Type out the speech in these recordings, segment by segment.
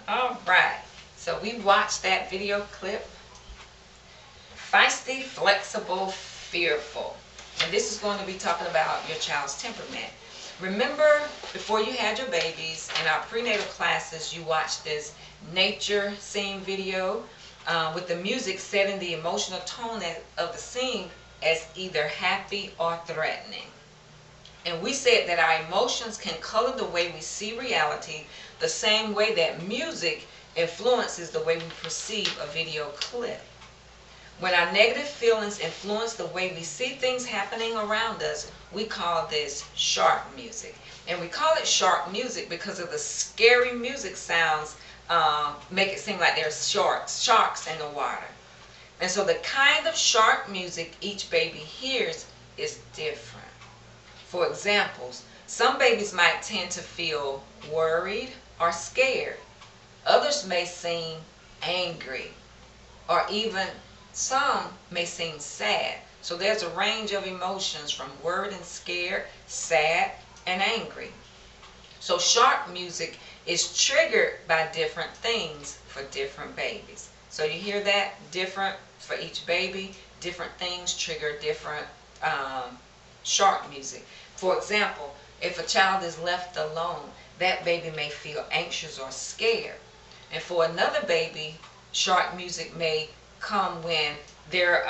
All right. So we watched that video clip. Feisty, flexible, fearful. And this is going to be talking about your child's temperament. Remember, before you had your babies, in our prenatal classes, you watched this nature scene video with the music setting the emotional tone of the scene as either happy or threatening. And we said that our emotions can color the way we see reality the same way that music influences the way we perceive a video clip. When our negative feelings influence the way we see things happening around us, we call this shark music. And we call it shark music because of the scary music sounds make it seem like there's sharks in the water. And so the kind of shark music each baby hears is different. For examples, some babies might tend to feel worried or scared. Others may seem angry, or even some may seem sad. So there's a range of emotions from worried and scared, sad, and angry. So shark music is triggered by different things for different babies. So you hear that? Different for each baby. Different things trigger different shark music. For example, if a child is left alone, that baby may feel anxious or scared. And for another baby, shark music may come when they're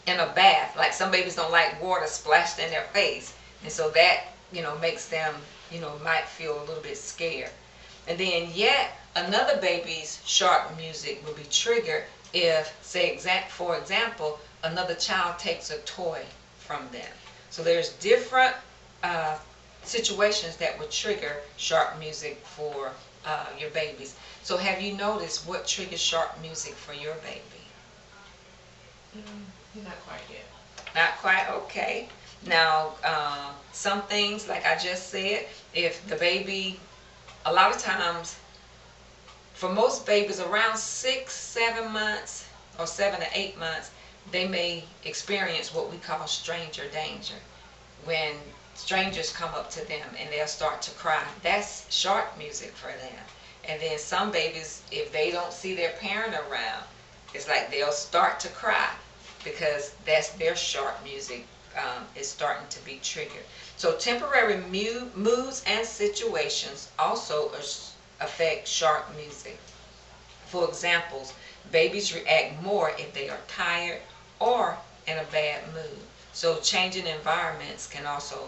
in a bath. Like some babies don't like water splashed in their face. And so that, makes them, might feel a little bit scared. And then yet another baby's shark music will be triggered if, for example, another child takes a toy from them. So there's different situations that would trigger shark music for your babies. So have you noticed what triggers shark music for your baby? Not quite yet. Not quite? Okay. Now, some things, like I just said, if the baby, a lot of times, for most babies around 6, 7 months or 7 to 8 months, they may experience what we call stranger danger. When strangers come up to them and they'll start to cry, that's shark music for them. And then some babies, if they don't see their parent around, it's like they'll start to cry because that's their shark music is starting to be triggered. So temporary moods and situations also affect shark music. For examples, babies react more if they are tired or in a bad mood. So changing environments can also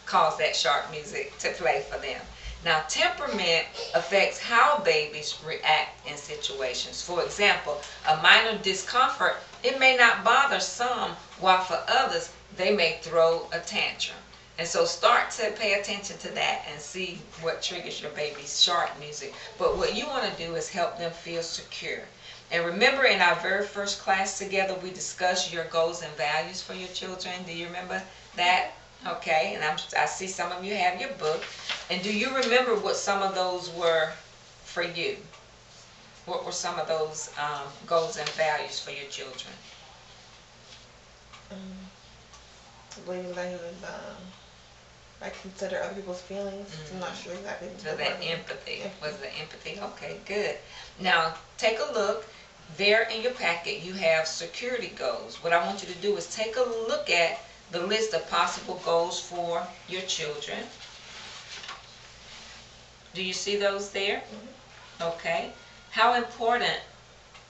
cause that shark music to play for them. Now, temperament affects how babies react in situations. For example, a minor discomfort, it may not bother some, while for others, they may throw a tantrum. And so start to pay attention to that and see what triggers your baby's shark music. But what you want to do is help them feel secure. And remember, in our very first class together, we discussed your goals and values for your children. Do you remember that? Okay, and I see some of you have your book. And do you remember what some of those were for you? What were some of those goals and values for your children? Believing that he would consider other people's feelings. I'm not sure exactly. So that empathy. Was the empathy? Okay, good. Now, take a look. There in your packet, you have security goals. What I want you to do is take a look at the list of possible goals for your children. Do you see those there? Okay. How important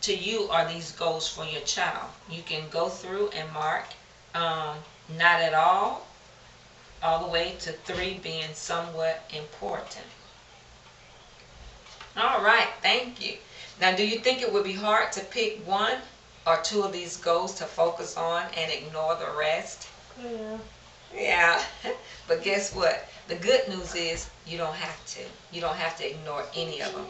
to you are these goals for your child? You can go through and mark not at all the way to 3 being somewhat important. All right, thank you. Now, do you think it would be hard to pick 1 or 2 of these goals to focus on and ignore the rest? Yeah. Yeah, but guess what? The good news is you don't have to. You don't have to ignore any of them.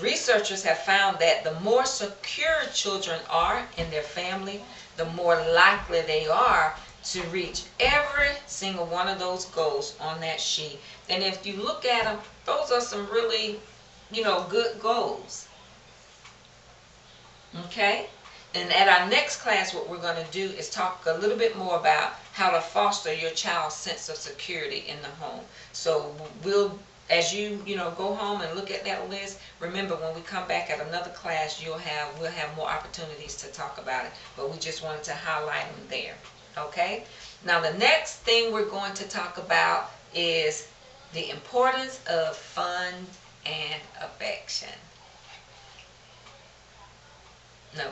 Researchers have found that the more secure children are in their family, the more likely they are to reach every single one of those goals on that sheet. And if you look at them, those are some really, good goals. Okay? And at our next class, what we're going to do is talk a little bit more about how to foster your child's sense of security in the home. So we'll as you go home and look at that list, remember when we come back at another class, we'll have more opportunities to talk about it. But we just wanted to highlight them there. Okay? Now the next thing we're going to talk about is the importance of fun and affection. No.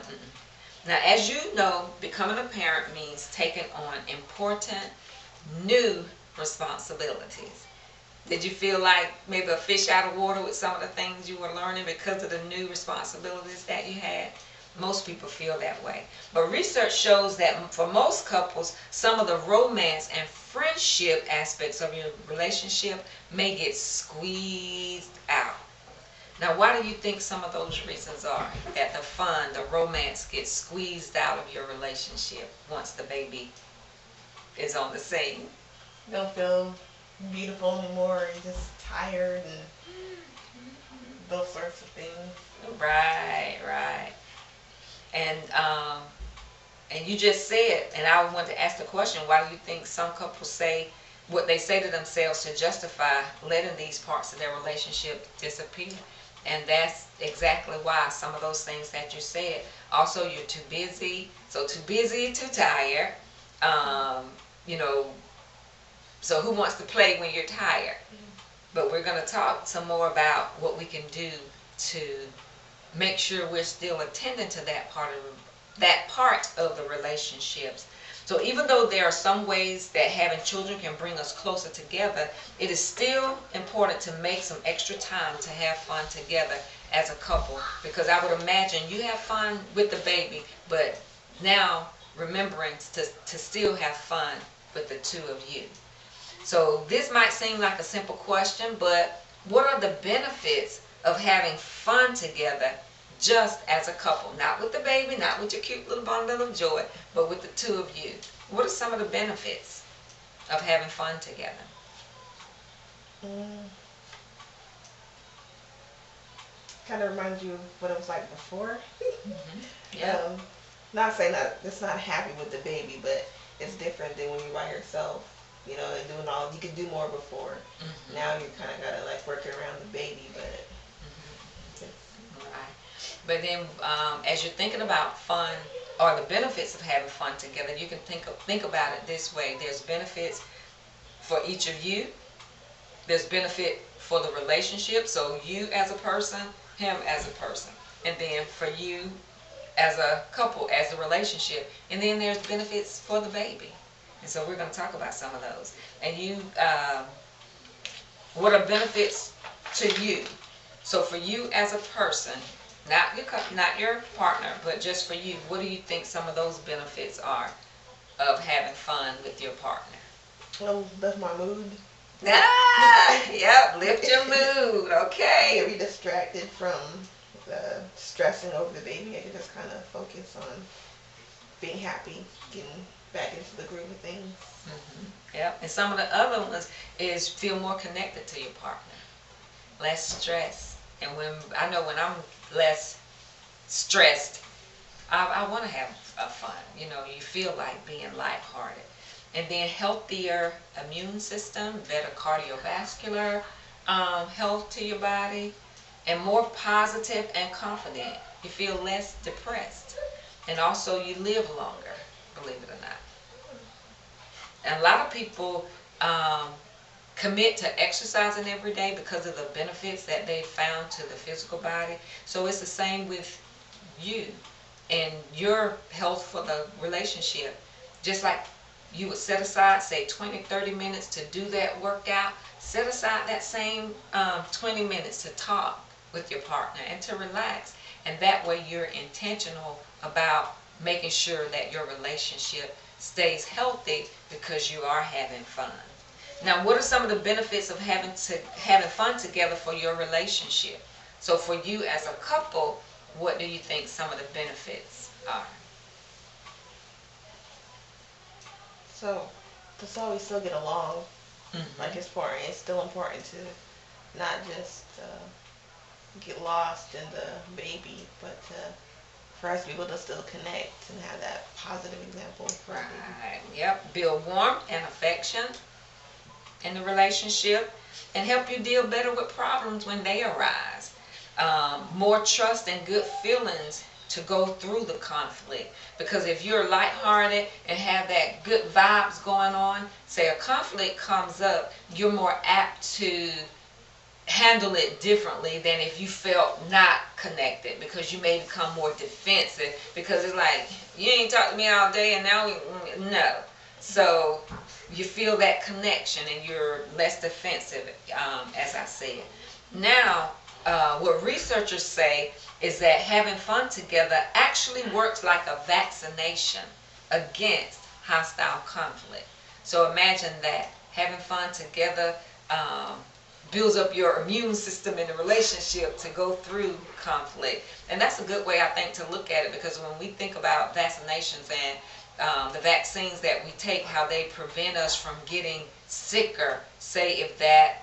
Now, as you know, becoming a parent means taking on important new responsibilities. Did you feel like maybe a fish out of water with some of the things you were learning because of the new responsibilities that you had? Most people feel that way. But research shows that for most couples, some of the romance and friendship aspects of your relationship may get squeezed out. Now, why do you think some of those reasons are that the fun, the romance gets squeezed out of your relationship once the baby is on the scene? You don't feel beautiful anymore. You're just tired and those sorts of things. Right, right. And you just said, and I wanted to ask the question, why do you think some couples say what they say to themselves to justify letting these parts of their relationship disappear? And that's exactly why some of those things that you said. Also, you're too busy. So too busy, too tired. You know, so who wants to play when you're tired? But we're going to talk some more about what we can do to make sure we're still attending to that part of the relationships. So even though there are some ways that having children can bring us closer together, it is still important to make some extra time to have fun together as a couple. Because I would imagine you have fun with the baby, but now remembering to still have fun with the two of you. So this might seem like a simple question, but what are the benefits of having fun together just as a couple? Not with the baby, not with your cute little bundle of joy, but with the two of you. What are some of the benefits of having fun together? Kind of reminds you of what it was like before. Yeah. Not saying that it's not happy with the baby, but it's different than when you're by yourself. You know, and doing all you could do more before. Now you kind of gotta like work around the baby, but. Right. But then, as you're thinking about fun or the benefits of having fun together, you can think about it this way: there's benefits for each of you. There's benefit for the relationship, so you as a person, him as a person, and then for you as a couple, as a relationship, and then there's benefits for the baby. And so we're going to talk about some of those. And you, what are benefits to you? So for you as a person, not your partner, but just for you, what do you think some of those benefits are of having fun with your partner? Lift my mood. Yep, lift your mood. Okay. Get me distracted from stressing over the baby. I can just kind of focus on being happy, getting back into the groove of things. Yep. And some of the other ones is feel more connected to your partner, less stress. And when I'm less stressed, I want to have fun. You know, you feel like being lighthearted. And then healthier immune system, better cardiovascular health to your body, and more positive and confident. You feel less depressed. And also you live longer, believe it or not. And a lot of people commit to exercising every day because of the benefits that they found to the physical body. So it's the same with you and your health for the relationship. Just like you would set aside, say, 20-30 minutes to do that workout, set aside that same 20 minutes to talk with your partner and to relax. And that way you're intentional about making sure that your relationship stays healthy because you are having fun. Now, what are some of the benefits of having fun together for your relationship? So for you as a couple, what do you think some of the benefits are? So, so we still get along. Like it's important. It's still important to not just get lost in the baby, but for us to be able to still connect and have that positive example for our baby. Right. Yep. Build warmth and affection in the relationship. and help you deal better with problems when they arise. More trust and good feelings to go through the conflict. Because if you're lighthearted and have that good vibes going on, say a conflict comes up, you're more apt to handle it differently than if you felt not connected, because you may become more defensive, because it's like, you ain't talked to me all day and now no. So you feel that connection and you're less defensive, as I said. Now, what researchers say is that having fun together actually works like a vaccination against hostile conflict. So imagine that, having fun together builds up your immune system in the relationship to go through conflict. And that's a good way, I think, to look at it, because when we think about vaccinations and the vaccines that we take, how they prevent us from getting sicker, say if that,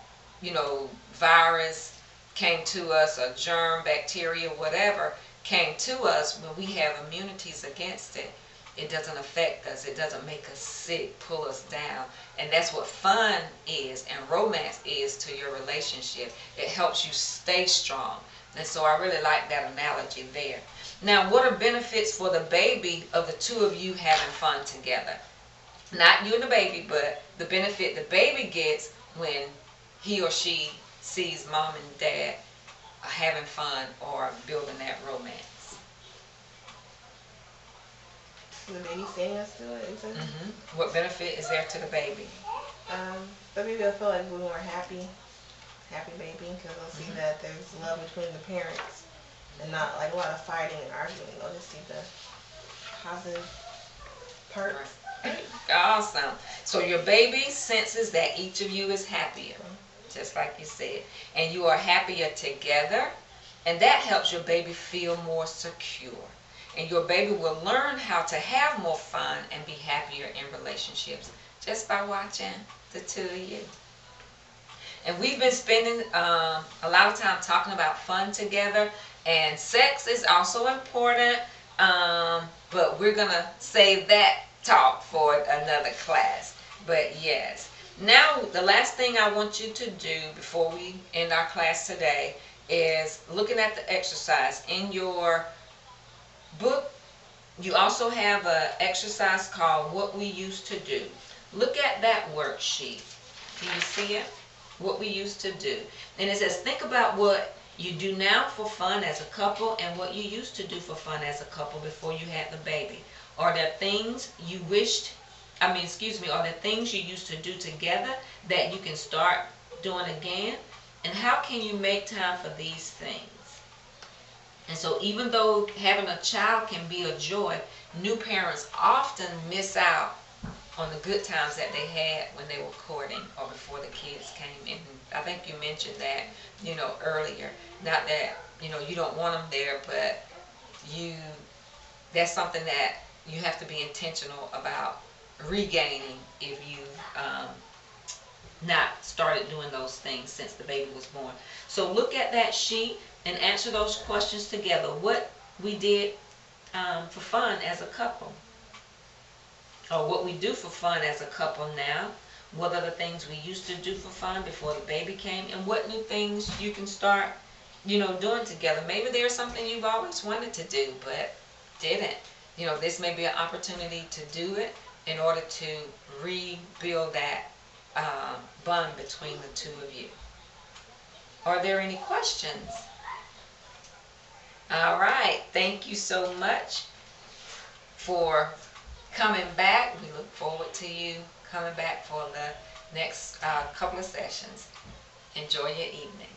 virus came to us, a germ, bacteria, whatever, came to us, when we have immunities against it, it doesn't affect us. It doesn't make us sick, pull us down. And that's what fun is and romance is to your relationship. It helps you stay strong. And so I really like that analogy there. Now, what are benefits for the baby of the two of you having fun together? Not you and the baby, but the benefit the baby gets when he or she sees mom and dad having fun or building that romance. The baby seeing us do it, exactly. What benefit is there to the baby? The baby will feel like we're more happy baby, because they'll see that there's love between the parents and not like a lot of fighting and arguing. They'll just see the positive part. Right. Awesome. So your baby senses that each of you is happier, just like you said, and you are happier together, and that helps your baby feel more secure. And your baby will learn how to have more fun and be happier in relationships just by watching the two of you. And we've been spending a lot of time talking about fun together, and sex is also important, but we're going to save that talk for another class. But yes, now the last thing I want you to do before we end our class today is looking at the exercise. In your book, you also have an exercise called What We Used to Do. Look at that worksheet. Do you see it? What we used to do. And it says, think about what you do now for fun as a couple and what you used to do for fun as a couple before you had the baby. Are there things you are there things you used to do together that you can start doing again? And how can you make time for these things? And so even though having a child can be a joy, new parents often miss out on the good times that they had when they were courting or before the kids came in. I think you mentioned that, earlier. Not that, you don't want them there, but that's something that you have to be intentional about regaining if you've not started doing those things since the baby was born. So look at that sheet and answer those questions together. What we did for fun as a couple, or what we do for fun as a couple now. What are the things we used to do for fun before the baby came, and what new things you can start, doing together. Maybe there's something you've always wanted to do but didn't. This may be an opportunity to do it in order to rebuild that bond between the two of you. Are there any questions? All right. Thank you so much for coming back. We look forward to you coming back for the next couple of sessions. Enjoy your evening.